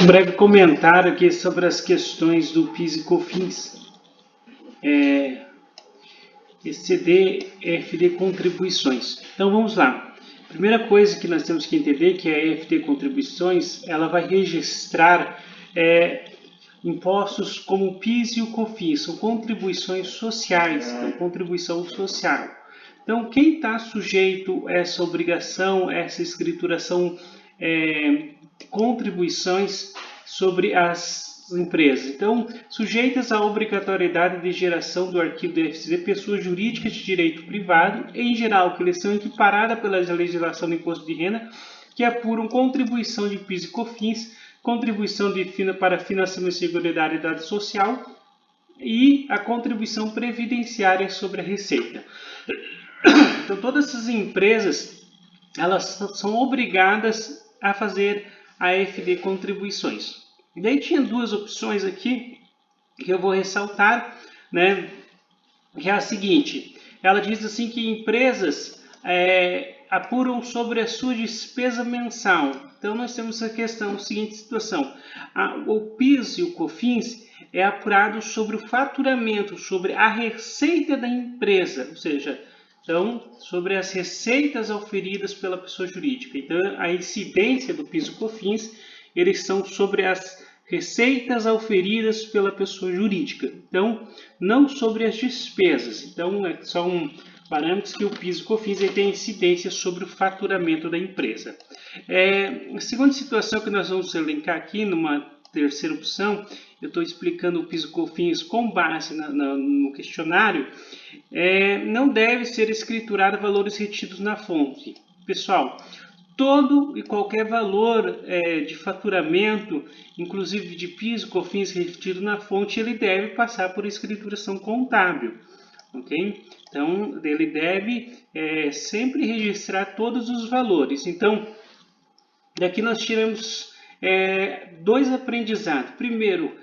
Um breve comentário aqui sobre as questões do PIS e COFINS, ECD, FD contribuições. Então vamos lá. Primeira coisa que nós temos que entender que a FD contribuições, ela vai registrar impostos como o PIS e o COFINS, são contribuições sociais, então contribuição social. Então quem está sujeito a essa obrigação, essa escrituração, contribuições sobre as empresas. Então, sujeitas à obrigatoriedade de geração do arquivo do FCD, pessoas jurídicas de direito privado, em geral, que eles são equiparadas pela legislação do imposto de renda, que apuram contribuição de PIS e COFINS, contribuição para financiamento de seguridade social e a contribuição previdenciária sobre a receita. Então, todas essas empresas, elas são obrigadas a fazer a FD contribuições. E daí tinha duas opções aqui que eu vou ressaltar, né? Que é a seguinte: ela diz assim que empresas apuram sobre a sua despesa mensal. Então nós temos a questão, a seguinte situação: o PIS e o COFINS é apurado sobre o faturamento, sobre a receita da empresa, ou seja, então, sobre as receitas auferidas pela pessoa jurídica. Então, a incidência do PIS e COFINS, eles são sobre as receitas auferidas pela pessoa jurídica. Então, não sobre as despesas. Então, são parâmetros que o PIS e COFINS tem incidência sobre o faturamento da empresa. A segunda situação que nós vamos elencar aqui, numa terceira opção, eu estou explicando o PIS e COFINS com base no questionário, não deve ser escriturado valores retidos na fonte. Pessoal, todo e qualquer valor de faturamento, inclusive de PIS e COFINS retido na fonte, ele deve passar por escrituração contábil, ok? Então, ele deve sempre registrar todos os valores. Então, daqui nós tiramos dois aprendizados. Primeiro,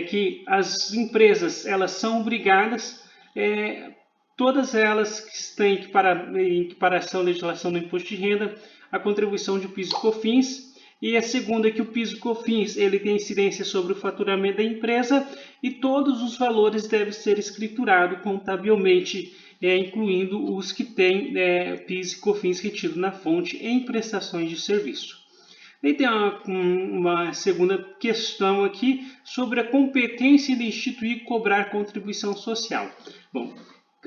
que as empresas, elas são obrigadas, todas elas que estão em equiparação à legislação do imposto de renda, a contribuição de PIS e COFINS. E a segunda é que o PIS e COFINS ele tem incidência sobre o faturamento da empresa e todos os valores devem ser escriturados contabilmente, incluindo os que têm PIS e COFINS retido na fonte em prestações de serviço. E tem uma segunda questão aqui sobre a competência de instituir e cobrar contribuição social. Bom,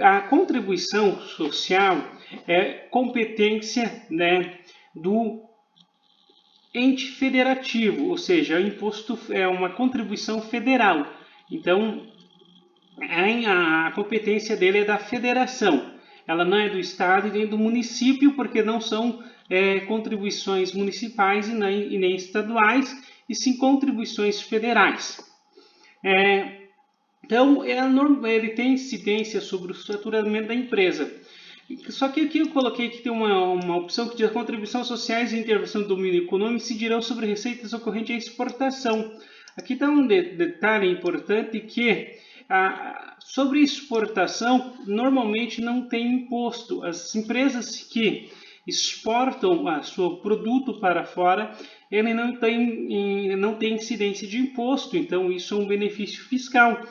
a contribuição social é competência, do ente federativo, ou seja, o imposto é uma contribuição federal. Então, a competência dele é da federação. Ela não é do estado e nem do município, porque não são contribuições municipais e nem estaduais, e sim contribuições federais. Então, ele tem incidência sobre o faturamento da empresa. Só que aqui eu coloquei que tem uma opção que diz: contribuições sociais e intervenção do domínio econômico incidirão sobre receitas ocorrentes à exportação. Aqui está um detalhe importante que sobre exportação normalmente não tem imposto. As empresas que exportam o seu produto para fora, ele não tem incidência de imposto, então isso é um benefício fiscal.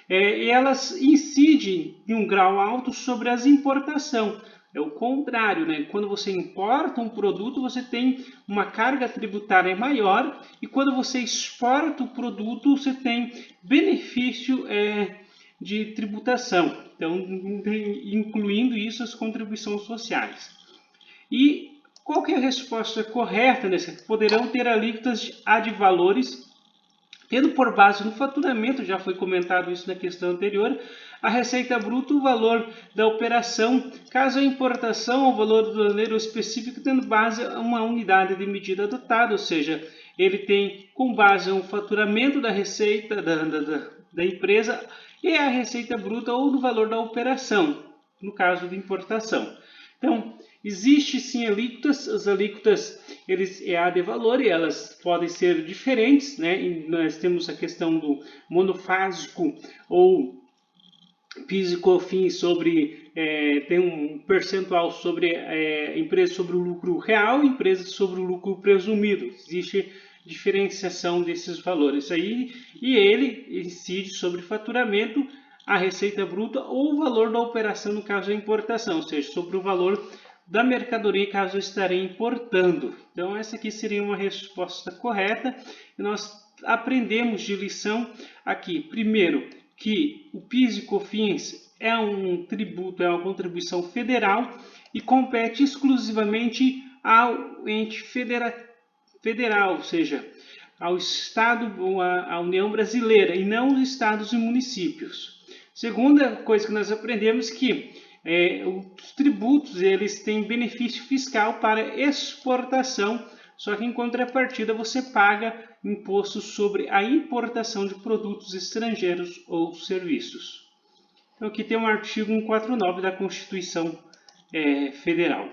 E elas incidem em um grau alto sobre as importações. É o contrário, Quando você importa um produto, você tem uma carga tributária maior, e quando você exporta o produto, você tem benefício de tributação, então incluindo isso as contribuições sociais. E qual que é a resposta correta nessa? Poderão ter alíquotas ad valores, tendo por base no faturamento, já foi comentado isso na questão anterior, a receita bruta, o valor da operação, caso a importação, o valor do aduaneiro específico, tendo base a uma unidade de medida adotada, ou seja, ele tem com base no faturamento da receita da empresa e a receita bruta ou no valor da operação, no caso de importação. Então, existe sim alíquotas, as alíquotas é ad valor e elas podem ser diferentes, E nós temos a questão do monofásico ou PIS e COFINS tem um percentual sobre empresa sobre o lucro real, empresa sobre o lucro presumido. Existe diferenciação desses valores aí, e ele incide sobre faturamento, a receita bruta ou o valor da operação no caso da importação, ou seja, sobre o valor da mercadoria caso eu estarei importando. Então essa aqui seria uma resposta correta. E nós aprendemos de lição aqui, primeiro, que o PIS e COFINS é um tributo, é uma contribuição federal e compete exclusivamente ao ente federal, ou seja, ao Estado ou à União Brasileira e não os estados e municípios. Segunda coisa que nós aprendemos que os tributos eles têm benefício fiscal para exportação, só que em contrapartida você paga imposto sobre a importação de produtos estrangeiros ou serviços. Então aqui tem um artigo 149 da Constituição Federal.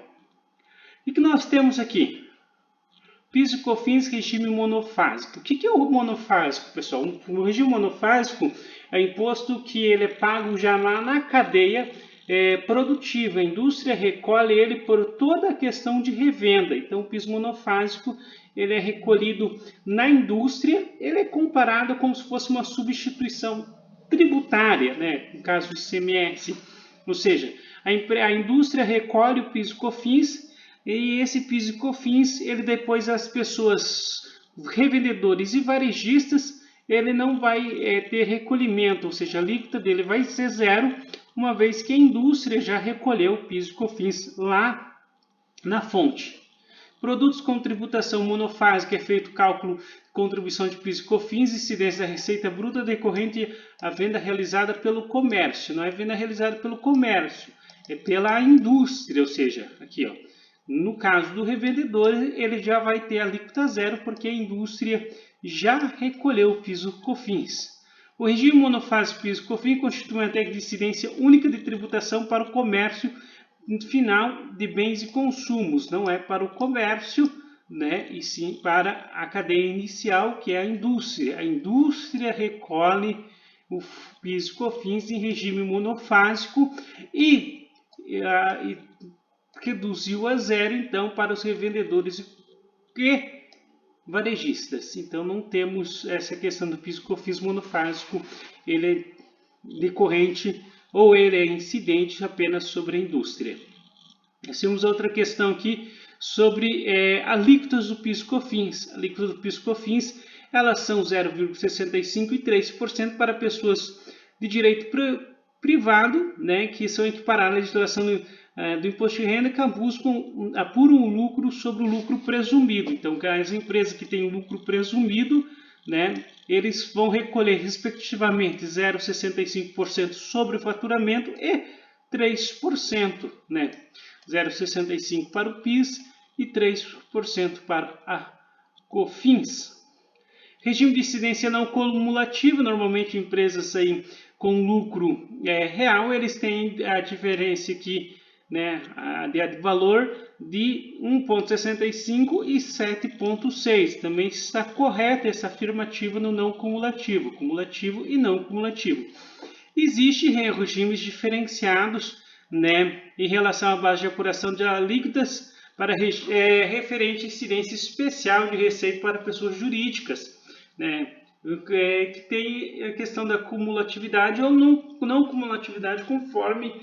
O que nós temos aqui? PIS e COFINS, regime monofásico. O que é o monofásico, pessoal? O regime monofásico é imposto que ele é pago já lá na cadeia produtiva. A indústria recolhe ele por toda a questão de revenda. Então, o PIS monofásico ele é recolhido na indústria. Ele é comparado como se fosse uma substituição tributária, né? No caso do ICMS. Ou seja, a indústria recolhe o PIS e COFINS. E esse PIS e COFINS, ele depois as pessoas, revendedores e varejistas, ele não vai ter recolhimento, ou seja, a alíquota dele vai ser zero, uma vez que a indústria já recolheu o PIS e COFINS lá na fonte. Produtos com tributação monofásica, é feito cálculo de contribuição de PIS e COFINS, incidência da receita bruta decorrente à venda realizada pelo comércio. Não é venda realizada pelo comércio, é pela indústria, ou seja, aqui ó. No caso do revendedor, ele já vai ter alíquota zero, porque a indústria já recolheu o PIS e COFINS. O regime monofásico PIS e COFINS constitui uma técnica de incidência única de tributação para o comércio final de bens e consumos. Não é para o comércio, né, e sim para a cadeia inicial, que é a indústria. A indústria recolhe o PIS e COFINS em regime monofásico e reduziu a zero, então, para os revendedores e varejistas. Então, não temos essa questão do PIS e COFINS monofásico, ele é decorrente ou ele é incidente apenas sobre a indústria. Nós temos outra questão aqui sobre alíquotas do PIS e COFINS. Alíquotas do PIS e COFINS, elas são 0,65% e 3% para pessoas de direito privado, né, que são equiparadas à legislação do imposto de renda, que apuram o lucro sobre o lucro presumido. Então, as empresas que têm lucro presumido, né, eles vão recolher respectivamente 0,65% sobre o faturamento e 3%, né, 0,65% para o PIS e 3% para a COFINS. Regime de incidência não cumulativo, normalmente empresas aí com lucro real, eles têm a diferença aqui, né, de valor de 1,65 e 7,6. Também está correta essa afirmativa no não cumulativo, cumulativo e não cumulativo. Existem regimes diferenciados, né, em relação à base de apuração de alíquotas para referente à incidência especial de receita para pessoas jurídicas, né, que tem a questão da cumulatividade ou não cumulatividade conforme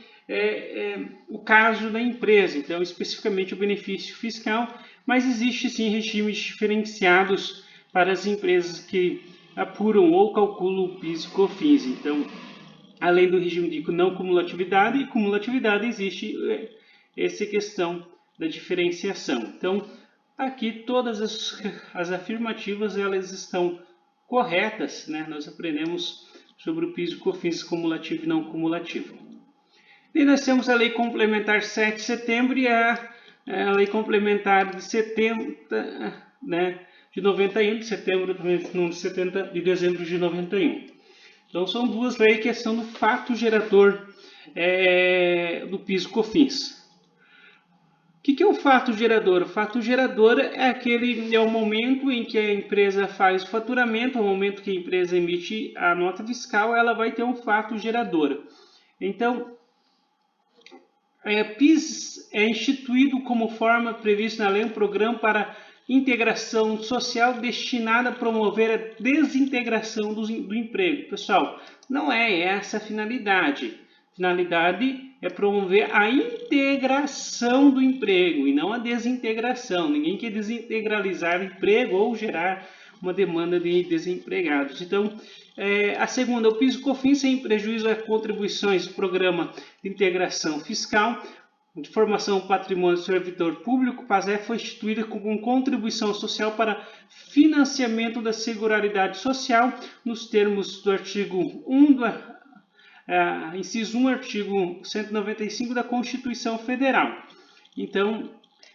o caso da empresa, então especificamente o benefício fiscal, mas existe sim regimes diferenciados para as empresas que apuram ou calculam o PIS e COFINS. Então, além do regime de não cumulatividade e cumulatividade, existe essa questão da diferenciação. Então, aqui todas as afirmativas elas estão corretas, né? Nós aprendemos sobre o PIS e COFINS cumulativo e não cumulativo. E nós temos a Lei Complementar 7 de setembro e a Lei Complementar de 70, né, de 91, de setembro de dezembro de 91. Então são duas leis que são do fato gerador do PIS e COFINS. O que é o fato gerador? O fato gerador é o momento em que a empresa faz o faturamento, o momento que a empresa emite a nota fiscal, ela vai ter um fato gerador. Então, PIS é instituído como forma prevista na lei um programa para integração social destinada a promover a desintegração do emprego. Pessoal, não é essa a finalidade. A finalidade é promover a integração do emprego e não a desintegração. Ninguém quer desintegralizar o emprego ou gerar uma demanda de desempregados. Então, a segunda, o PIS/COFINS sem prejuízo a contribuições do Programa de Integração Fiscal de Formação do Patrimônio do Servidor Público, PASEF, foi instituída como contribuição social para financiamento da Seguridade Social, nos termos do artigo 1 inciso 1, artigo 195 da Constituição Federal. Então,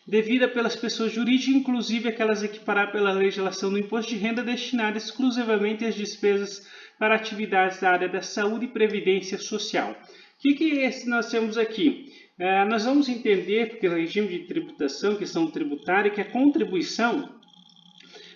devida pelas pessoas jurídicas, inclusive aquelas equiparadas pela legislação do imposto de renda, destinada exclusivamente às despesas para atividades da área da saúde e previdência social. O que nós temos aqui? Nós vamos entender, pelo regime de tributação, questão tributária, que a contribuição,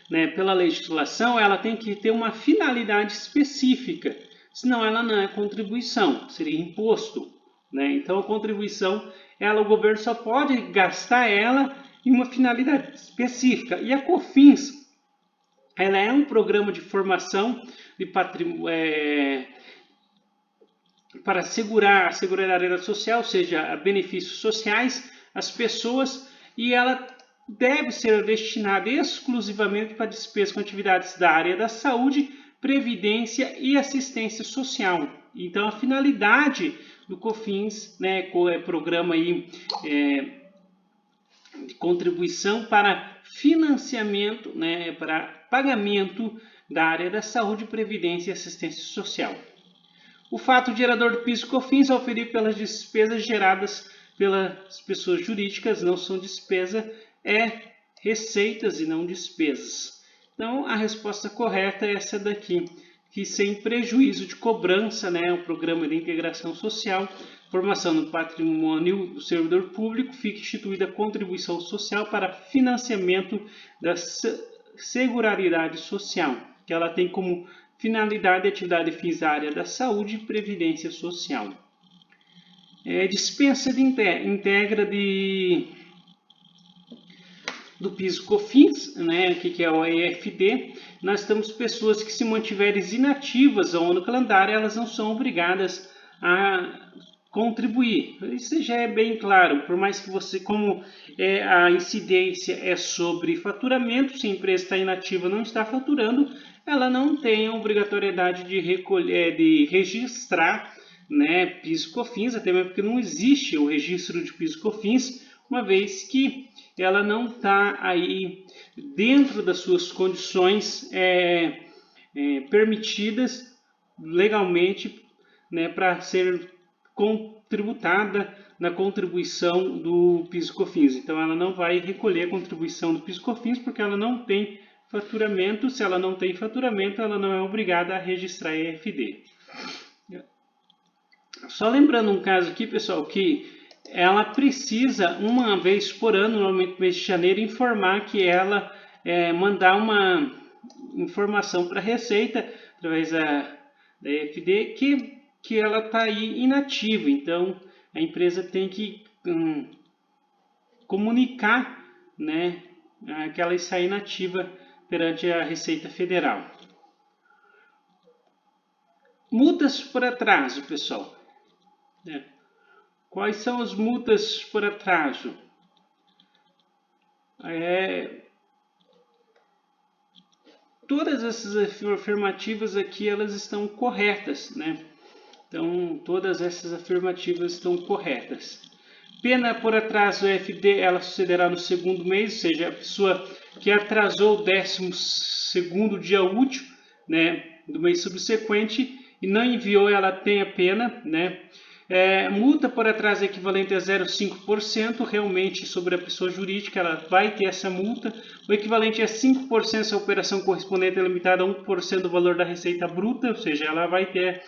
né, pela legislação, ela tem que ter uma finalidade específica, senão ela não é contribuição, seria imposto, né? Então a contribuição, o governo só pode gastar ela em uma finalidade específica. E a COFINS, ela é um programa de formação de patrimônio, para assegurar a Seguridade Social, ou seja, benefícios sociais às pessoas, e ela deve ser destinada exclusivamente para despesas com atividades da área da saúde, previdência e assistência social. Então, a finalidade do COFINS, né, programa aí, de contribuição para financiamento, né, para pagamento da área da saúde, previdência e assistência social. O fato gerador do PIS/COFINS é oferir pelas despesas geradas pelas pessoas jurídicas, não são despesa, é receitas e não despesas. Então, a resposta correta é essa daqui, que sem prejuízo de cobrança, né, o Programa de Integração Social, Formação no Patrimônio do Servidor Público, fica instituída a contribuição social para financiamento da Seguridade Social, que ela tem como finalidade e atividade fins da área da saúde e previdência social. Dispensa de integra do PIS/COFINS, né, que é o EFD. Nós temos pessoas que, se mantiverem inativas ao ano calendário, elas não são obrigadas a contribuir. Isso já é bem claro, por mais que você, como a incidência é sobre faturamento, se a empresa está inativa, não está faturando, ela não tem a obrigatoriedade de recolher, de registrar, né, PIS/COFINS, até mesmo porque não existe o registro de PIS/COFINS, uma vez que ela não está aí dentro das suas condições permitidas legalmente, né, para ser tributada na contribuição do PIS/COFINS. Então ela não vai recolher a contribuição do PIS/COFINS porque ela não tem faturamento. Se ela não tem faturamento, ela não é obrigada a registrar EFD. Só lembrando um caso aqui, pessoal, que ela precisa, uma vez por ano, normalmente no mês de janeiro, informar que ela mandar uma informação para a Receita, através da EFD, que ela está aí inativa. Então, a empresa tem que comunicar, né, que ela está inativa perante a Receita Federal. Multas por atraso, pessoal. Quais são as multas por atraso? Todas essas afirmativas aqui, elas estão corretas, né? Então, todas essas afirmativas estão corretas. Pena por atraso EFD, ela sucederá no segundo mês, ou seja, a pessoa que atrasou o 12º dia útil, né, do mês subsequente e não enviou, ela tem a pena, né? Multa por atraso equivalente a 0,5%, realmente sobre a pessoa jurídica, ela vai ter essa multa. O equivalente a 5% se a operação correspondente é limitada a 1% do valor da receita bruta, ou seja, ela vai ter,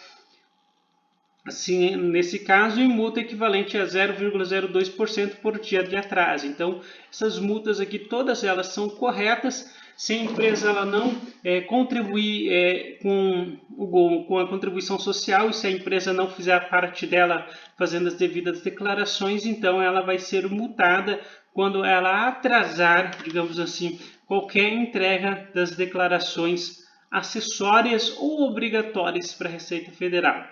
assim, nesse caso, e multa equivalente a 0,02% por dia de atraso. Então, essas multas aqui, todas elas são corretas. Se a empresa ela não contribuir com a contribuição social, e se a empresa não fizer a parte dela fazendo as devidas declarações, então ela vai ser multada quando ela atrasar, digamos assim, qualquer entrega das declarações acessórias ou obrigatórias para a Receita Federal.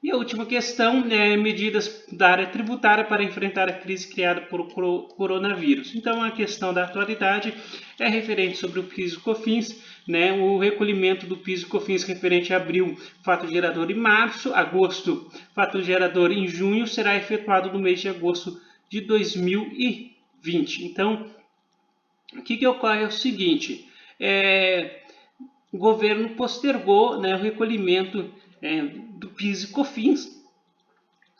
E a última questão é medidas da área tributária para enfrentar a crise criada por coronavírus. Então, a questão da atualidade é referente sobre o PIS e COFINS, né? O recolhimento do PIS e COFINS referente a abril, fato gerador em março, agosto, fato gerador em junho, será efetuado no mês de agosto de 2020. Então, o que ocorre é o seguinte, o governo postergou, né, o recolhimento do PIS e COFINS,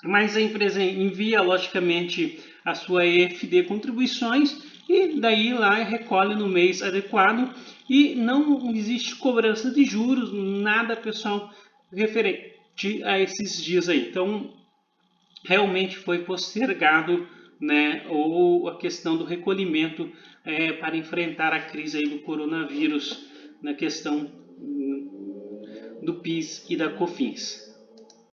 mas a empresa envia, logicamente, a sua EFD contribuições e daí lá recolhe no mês adequado e não existe cobrança de juros, nada, pessoal, referente a esses dias aí. Então, realmente foi postergado, né, ou a questão do recolhimento para enfrentar a crise aí do coronavírus na questão do PIS e da COFINS.